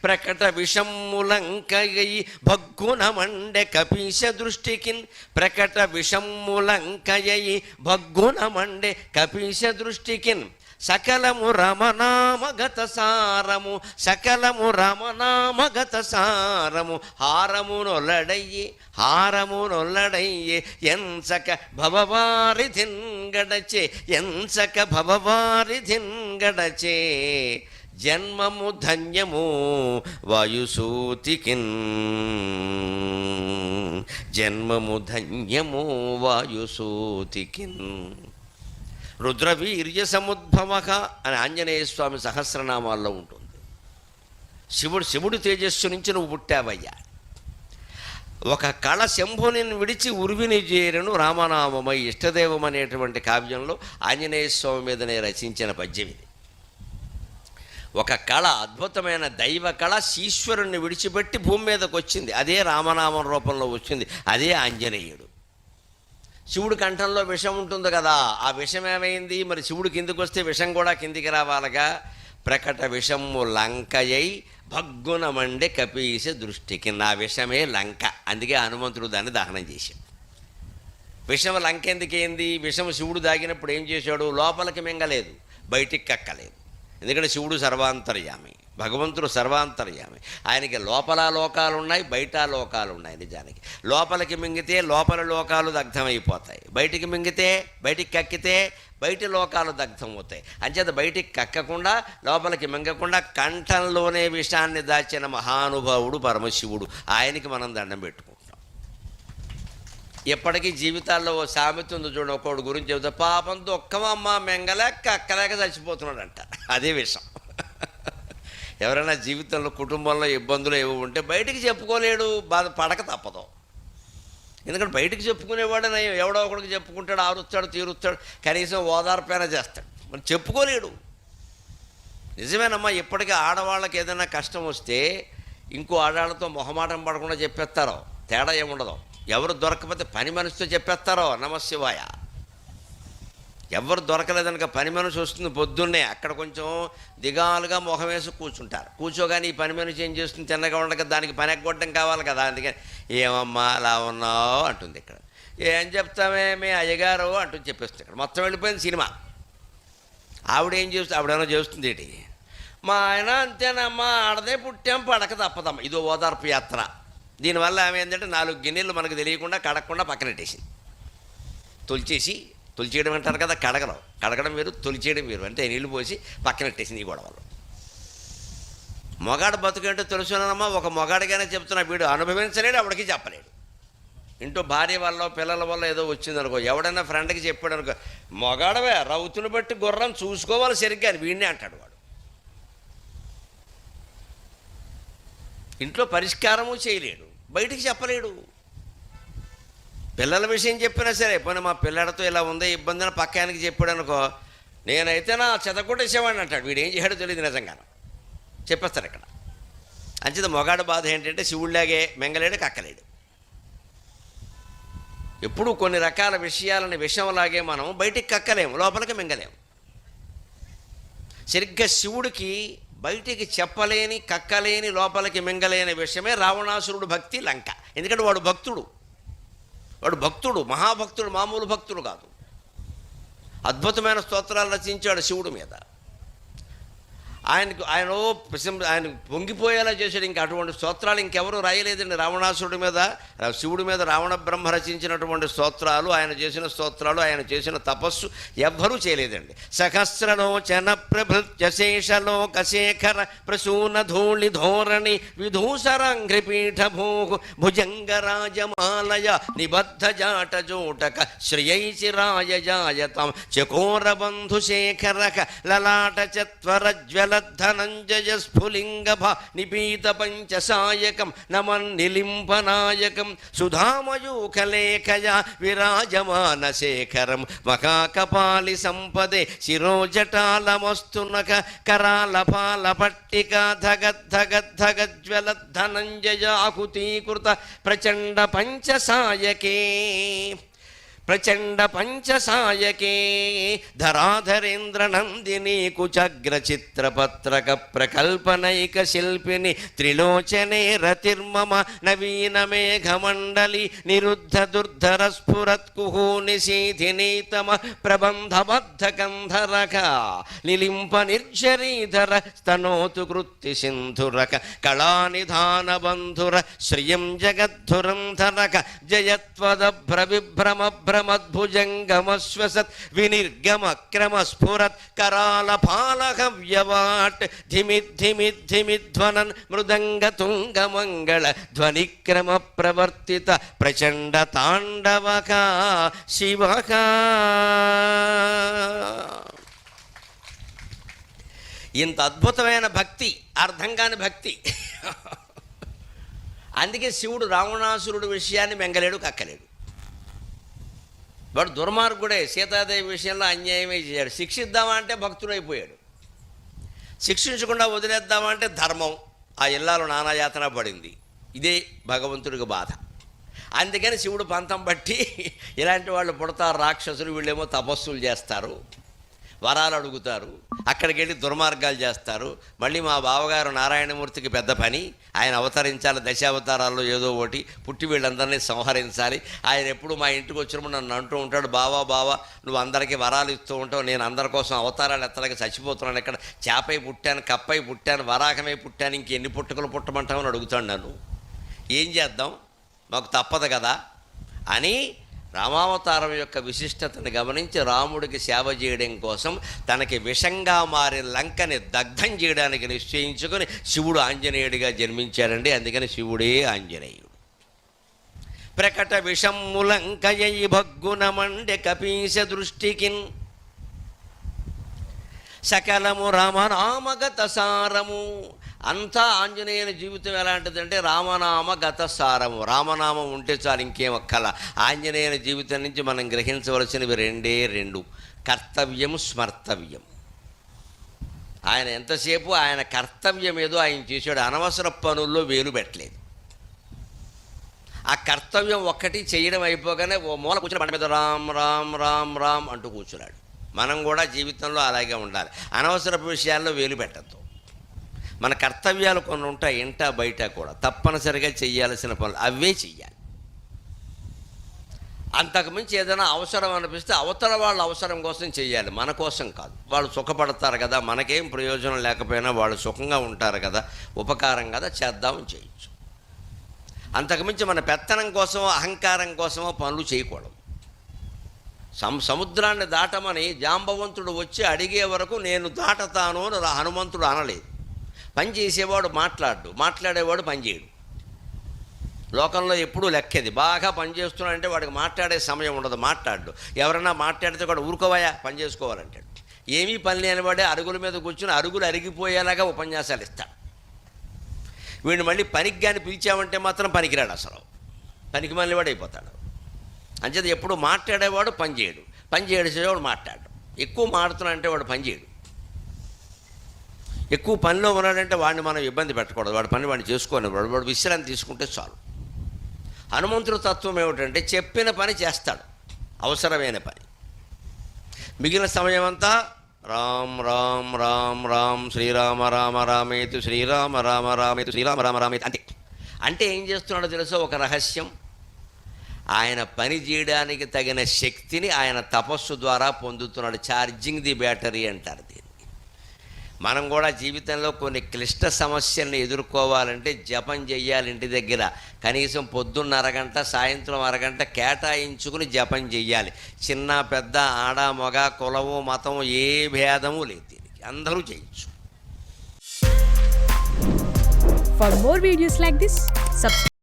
ప్రకట విషమ్ములంకయై భగ్గునమండె కపీశ దృష్టికిన్. ప్రకట విషమ్ములంకయై భగ్గునమండె కపీశ దృష్టికిన్. సకలము రమనామగత సారము, సకలము రమనామగత సారము. హారమునొల్లడయ్యే ఎంచక భవవారిధిన్ గడచే, ఎంచక భవవారిధిన్ గడచే. జన్మము ధన్యము వాయుసూతికిన్, జన్మము ధన్యము వాయుసూతికిన్. రుద్రవీర్య సముద్భవ అని ఆంజనేయ స్వామి సహస్రనామాల్లో ఉంటుంది. శివుడు తేజస్సు నుంచి నువ్వు పుట్టావయ్యా. ఒక కళ శంభుని విడిచి ఉర్విని చేరును రామనామమై ఇష్టదేవం అనేటువంటి కావ్యంలో ఆంజనేయ స్వామి మీదనే రచించిన పద్యం ఇది. ఒక కళ, అద్భుతమైన దైవ కళ ఈశ్వరుణ్ణి విడిచిపెట్టి భూమి మీదకి వచ్చింది. అదే రామనామం రూపంలో వచ్చింది, అదే ఆంజనేయుడు. శివుడి కంఠంలో విషం ఉంటుంది కదా, ఆ విషం ఏమైంది మరి? శివుడు కిందికి వస్తే విషం కూడా కిందికి రావాలగా. ప్రకట విషము లంకయై భగ్గునమండే కపీశ దృష్టికి. నా విషమే లంక, అందుకే హనుమంతుడు దాన్ని దహనం చేశాడు. విషం లంక ఎందుకేంది? విషం శివుడు దాగినప్పుడు ఏం చేశాడు? లోపలికి మింగలేదు, బయటికి కక్కలేదు. ఎందుకంటే శివుడు సర్వాంతర్యామి, భగవంతుడు సర్వాంతర్యామి. ఆయనకి లోపల లోకాలు ఉన్నాయి, బయట లోకాలు ఉన్నాయి. నిజానికి లోపలికి మింగితే లోపల లోకాలు దగ్ధమైపోతాయి, బయటికి మింగితే, బయటికి కక్కితే బయటి లోకాలు దగ్ధం అవుతాయి. అంచేత బయటికి కక్కకుండా, లోపలికి మింగకుండా కంఠంలోనే విషాన్ని దాచిన మహానుభావుడు పరమశివుడు. ఆయనకి మనం దండం పెట్టుకుంటాం. ఎప్పటికీ జీవితాల్లో ఓ సామెత ఉంది చూడండి, ఒక్కోడు గురించి చెబుతా, పాపం దుఃఖమమ్మ మెంగలేక కక్కలేక చచ్చిపోతున్నాడంట. అదే విషం. ఎవరైనా జీవితంలో కుటుంబంలో ఇబ్బందులు ఏవో ఉంటే బయటికి చెప్పుకోలేడు, బాధ పడక తప్పదు. ఎందుకంటే బయటికి చెప్పుకునేవాడు ఎవడో ఒకడికి చెప్పుకుంటాడు, ఆరుస్తాడు, తీరుస్తాడు, కనీసం ఓదార్పైనా చేస్తాడు. మరి చెప్పుకోలేడు. నిజమేనమ్మా, ఇప్పటికీ ఆడవాళ్ళకి ఏదైనా కష్టం వస్తే ఇంకో ఆడవాళ్ళతో మొహమాటం పడకుండా చెప్పేస్తారో, తేడా ఏముండదు. ఎవరు దొరకకపోతే పని మనిషితో చెప్పేస్తారో, నమశివాయ. ఎవరు దొరకలేదనక పని మనిషి వస్తుంది పొద్దున్నే, అక్కడ కొంచెం దిగాలుగా మొహం వేసి కూర్చుంటారు. కూర్చోగానే ఈ పని మనిషి ఏం చేస్తుంది? తిన్నగా ఉండక దానికి పని ఎగ్గొట్టడం కావాలి కదా. అందుకని ఏమమ్మా అలా ఉన్నావు అంటుంది. ఇక్కడ ఏం చెప్తామే మీ అయ్యగారు అంటుంది, చెప్పేస్తుంది. ఇక్కడ మొత్తం వెళ్ళిపోయింది సినిమా. ఆవిడేం చేస్తుంది? ఆవిడేమో చేస్తుంది ఏంటి? మా ఆయన అంతేనమ్మా, ఆడదే పుట్టాం, పడక తప్పదమ్మా. ఇదో ఓదార్పు యాత్ర. దీనివల్ల ఆమె ఏంటంటే 4 గిన్నెలు మనకు తెలియకుండా కడగకుండా పక్కనెట్టేసింది. తొలిచేయడం అంటారు కదా, కడగడం వేరు, తొలిచేయడం వేరు. అంటే నీళ్లు పోసి పక్కనెట్టేసింది ఈ గొడవలు. మొగాడు బతుకేంటో తెలుసునమ్మా. ఒక మొగాడిగానే చెప్తున్నా, వీడు అనుభవించలేడు, ఆవిడకి చెప్పలేడు. ఇంటూ భార్య వల్ల పిల్లల వల్ల ఏదో వచ్చిందనుకో, ఎవడైనా ఫ్రెండ్కి చెప్పాడు అనుకో, మొగాడవే రౌతులు బట్టి గుర్రం చూసుకోవాలి సరిగ్గా అని వీడినే అంటాడు వాడు. ఇంట్లో పరిష్కారము చేయలేడు, బయటికి చెప్పలేడు. పిల్లల విషయం చెప్పినా సరే, పోనీ మా పిల్లడితో ఇలా ఉందే ఇబ్బంది అని పక్క ఆయనకి చెప్పాడు అనుకో, నేనైతే నా చెదకొట్టేసేవాడిని అంటాడు. వీడు ఏం చేయడో తెలియదు, నిజంగాను చెప్పేస్తాడు ఇక్కడ. అంచేత మొగాడు బాధ ఏంటంటే శివుడిలాగే మెంగలేడు, కక్కలేడు. ఎప్పుడు కొన్ని రకాల విషయాలని విషంలాగే మనం బయటికి కక్కలేము, లోపలికి మింగలేము. సరిగ్గా శివుడికి బయటికి చెప్పలేని, కక్కలేని, లోపలికి మింగలేని విషయమే రావణాసురుడు భక్తి లంక. ఎందుకంటే వాడు భక్తుడు, మహాభక్తుడు, మామూలు భక్తుడు కాదు. అద్భుతమైన స్తోత్రాలు రచించాడు శివుడి మీద. ఆయన పొంగిపోయేలా చేశాడు. ఇంకా అటువంటి స్తోత్రాలు ఇంకెవరు రాయలేదండి రావణాసురుడి మీద. శివుడి మీద రావణ బ్రహ్మ రచించినటువంటి స్తోత్రాలు, ఆయన చేసిన స్తోత్రాలు, ఆయన చేసిన తపస్సు ఎవ్వరూ చేయలేదండి. సహస్రలోచన ప్రభృత్య శేషలోకశేఖర ప్రసూన ధూళి ధోరణి విధూసరాంఘ్రిపీఠ భూ భుజంగరాజమాలయ నిబద్ధ జాట జోటక శ్రియైచిరాయ జాయతాం చకోరబంధుశేఖర లలాట చత్వరజ్వల ధనంజయ స్ఫులింగ నిపీత పంచసాయకం నమన్నిలింపనాయకం సుధామయూఖలేఖయ విరాజమాన శేఖరం మకాకపాలి సంపదే శిరోజటాలమస్తునక కరాలపాల పట్టిక ధగద్ధగద్ధగజ్వల ధనంజయ ఆకుతీకృత ప్రచండ పంచసాయకే ప్రచండ పంచసాయకే ధరాధరేంద్ర నందిని కుచగ్ర చిత్రపత్రక ప్రకల్పనైక శిల్పిని త్రిలోచనే రతిర్మమ నవీన మేఘమండలి నిరుద్ధ దుర్ధర స్ఫురత్కుహూ నిశీధినీతమ ప్రబంధబద్ధ కంధరక నిలింప నిర్జరీధర స్తనోతు కృత్తి సింధురక కళానిధాన బంధుర శ్రియం జగద్ధురంధరక జయత్వద భ్రవిభ్రమ భ్రమద్భుజంగమశ్వసత్ వినిర్గమ క్రమ స్ఫురత్ కరాల పాలక వ్యవాట్ ధిమిద్ధిమిద్ధిమిధ్వనన్ మృదంగ తుంగ మంగళ ధ్వనిక్రమ ప్రవర్తిత ప్రచండ తాండవక శివక. ఇంత అద్భుతమైన భక్తి, అర్థం కాని భక్తి. అందుకే శివుడు రావణాసురుడు విషయాన్ని మెంగలేడు, కక్కలేడు. వాడు దుర్మార్గుడే, సీతాదేవి విషయంలో అన్యాయమే చేశాడు. శిక్షిద్దామా అంటే భక్తుడైపోయాడు, శిక్షించకుండా వదిలేద్దామా అంటే ధర్మం. ఆ ఇల్లాలు నానాయాతన పడింది. ఇదే భగవంతుడికి బాధ. అందుకని శివుడు పంతం బట్టి ఇలాంటి వాళ్ళు పుడతారు రాక్షసులు, వీళ్ళేమో తపస్సులు చేస్తారు, వరాలు అడుగుతారు, అక్కడికి వెళ్ళి దుర్మార్గాలు చేస్తారు. మళ్ళీ మా బావగారు నారాయణమూర్తికి పెద్ద పని, ఆయన అవతరించాలి దశావతారాల్లో ఏదో ఒకటి, పుట్టి వీళ్ళందరినీ సంహరించాలి. ఆయన ఎప్పుడు మా ఇంటికి వచ్చినప్పుడు నన్ను అంటూ ఉంటాడు, బావా బావా నువ్వు అందరికీ వరాలు ఇస్తూ ఉంటావు, నేను అందరి కోసం అవతారాలు ఎత్తలేక చచ్చిపోతున్నాను, ఇక్కడ చేపై పుట్టాను, కప్పై పుట్టాను, వరాహమై పుట్టాను, ఇంకెన్ని పుట్టుకలు పుట్టమంటామని అడుగుతాడు నన్ను. ఏం చేద్దాం, మాకు తప్పదు కదా అని రామావతారం యొక్క విశిష్టతను గమనించి రాముడికి సేవ చేయడం కోసం తనకి విషంగా మారిన లంకని దగ్ధం చేయడానికి నిశ్చయించుకొని శివుడు ఆంజనేయుడిగా జన్మించాడండి. అందుకని శివుడే ఆంజనేయుడు. ప్రకట విషమ్ములంకయై భగ్గునమండె కపీశ దృష్టికిన్ సకలము రామనామగత సారము. అంతా ఆంజనేయుని జీవితం ఎలాంటిదంటే రామనామ గత సారము. రామనామం ఉంటే చాలు, ఇంకేం అక్కల. ఆంజనేయుని జీవితం నుంచి మనం గ్రహించవలసినవి రెండే రెండు, కర్తవ్యం, స్మర్తవ్యం. ఆయన ఎంతసేపు ఆయన కర్తవ్యం ఏదో ఆయన చేశాడు, అనవసర పనుల్లో వేలు పెట్టలేదు. ఆ కర్తవ్యం ఒక్కటి చేయడం అయిపోగానే ఓ మూల కూర్చుని బండ మీద రామ్ రామ్ రామ్ రామ్ అంటూ కూర్చున్నాడు. మనం కూడా జీవితంలో అలాగే ఉండాలి, అనవసరపు విషయాల్లో వేలు పెట్టద్దు. మన కర్తవ్యాలు కొన్ని ఉంటాయి, ఇంట బయట కూడా తప్పనిసరిగా చేయాల్సిన పనులు అవే చెయ్యాలి. అంతకుమించి ఏదైనా అవసరం అనిపిస్తే అవతల వాళ్ళ అవసరం కోసం చేయాలి, మన కోసం కాదు. వాళ్ళు సుఖపడతారు కదా, మనకేం ప్రయోజనం లేకపోయినా వాళ్ళు సుఖంగా ఉంటారు కదా, ఉపకారం కదా, చేద్దామని చేయొచ్చు. అంతకుమించి మన పెత్తనం కోసమో అహంకారం కోసమో పనులు చేయకూడదు. సముద్రాన్ని దాటమని జాంబవంతుడు వచ్చి అడిగే వరకు నేను దాటతాను అని హనుమంతుడు అనలేదు. పని చేసేవాడు మాట్లాడేవాడు పనిచేయడు. లోకంలో ఎప్పుడూ లెక్కేది, బాగా పనిచేస్తున్నాడంటే వాడికి మాట్లాడే సమయం ఉండదు, మాట్లాడు. ఎవరైనా మాట్లాడితే కూడా ఊరుకోవాయా పని చేసుకోవాలంటాడు. ఏమీ పని లేనివాడే అరుగుల మీద కూర్చుని అరుగులు అరిగిపోయేలాగా ఉపన్యాసాలు ఇస్తాడు. వీడిని మళ్ళీ పనికి కానీ పిలిచామంటే మాత్రం పనికిరాడు, అసలు పనికి మళ్ళీ వాడు అయిపోతాడు. అంచేది ఎప్పుడు మాట్లాడేవాడు పనిచేయడు, పనిచేసేవాడు మాట్లాడు. ఎక్కువ మాడుతున్నాడంటే వాడు పనిచేయడు. ఎక్కువ పనిలో ఉన్నాడంటే వాడిని మనం ఇబ్బంది పెట్టకూడదు, వాడి పని వాడిని చేసుకొని వాడు విశ్రాంతి తీసుకుంటే చాలు. హనుమంతుడి తత్వం ఏమిటంటే చెప్పిన పని చేస్తాడు, అవసరమైన పని. మిగిలిన సమయం అంతా రామ్ రామ్ రామ్ రామ్ శ్రీరామ రామ రామేతు శ్రీరామ రామ రామేతు శ్రీరామ రామ రామేతు అంతే. అంటే ఏం చేస్తున్నాడో తెలుసో ఒక రహస్యం, ఆయన పని చేయడానికి తగిన శక్తిని ఆయన తపస్సు ద్వారా పొందుతున్నాడు. ఛార్జింగ్ ది బ్యాటరీ అంటారు దీన్ని. మనం కూడా జీవితంలో కొన్ని క్లిష్ట సమస్యల్ని ఎదుర్కోవాలంటే జపం చెయ్యాలి. ఇంటి దగ్గర కనీసం పొద్దున్న అరగంట, సాయంత్రం అరగంట కేటాయించుకుని జపం చెయ్యాలి. చిన్న పెద్ద, ఆడ మగ, కులము మతం ఏ భేదము లేదు, దీనికి అందరూ చేయొచ్చు. For more videos like this, subscribe.